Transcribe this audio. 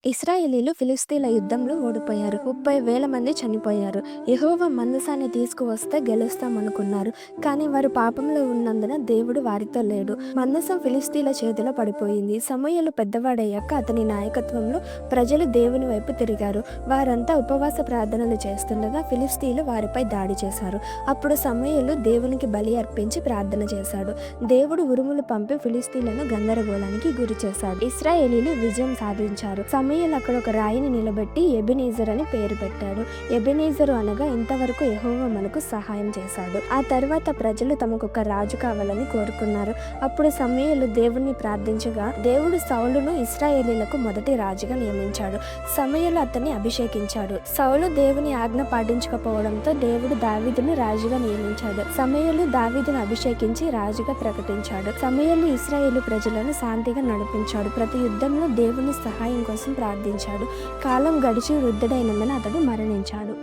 ఇశ్రాయేలీలు ఫిలిష్తీన్ల యుద్ధంలో ఓడిపోయారు. 30,000 మంది చనిపోయారు. యెహోవా మందసాన్ని తీసుకువస్తే గెలుస్తామనుకున్నారు. కానీ వారు పాపంలో ఉన్నందున దేవుడు వారితో లేడు. మందసం ఫిలిష్తీన్ల చేతిలో పడిపోయింది. సమూయేలు పెద్దవాడయ్యాక అతని నాయకత్వంలో ప్రజలు దేవుని వైపు తిరిగారు. వారంతా ఉపవాస ప్రార్థనలు చేస్తుండగా ఫిలిష్తీయులు వారిపై దాడి చేశారు. అప్పుడు సమూయేలు దేవునికి బలి అర్పించి ప్రార్థన చేశాడు. దేవుడు ఉరుములు పంపి ఫిలిష్తీయులను గందరగోళానికి గురి చేశాడు. ఇశ్రాయేలీలు విజయం సాధించారు. సమూయేలు అక్కడ ఒక రాయిని నిలబెట్టి ఎబెనెజర్ అని పేరు పెట్టాడు. ఎబెనెజరు అనగా ఇంతవరకు యెహోవా మనకు సహాయం చేశాడు. ఆ తర్వాత ప్రజలు తమకు ఒక రాజు కావాలని కోరుకున్నారు. అప్పుడు సమూయేలు దేవుణ్ణి ప్రార్థించగా దేవుడు సౌలును ఇశ్రాయేలీలకు మొదటి రాజుగా నియమించాడు. సమూయేలు అతన్ని అభిషేకించాడు. సౌలు దేవుని ఆజ్ఞ పాటించకపోవడంతో దేవుడు దావీదును రాజుగా నియమించాడు. సమూయేలు దావీదును అభిషేకించి రాజుగా ప్రకటించాడు. సమూయేలు ఇశ్రాయేలు ప్రజలను శాంతిగా నడిపించాడు. ప్రతి యుద్ధంలో దేవుని సహాయం కోసం ప్రార్థించాడు. కాలం గడిచి వృద్ధుడైనందున అతడు మరణించాడు.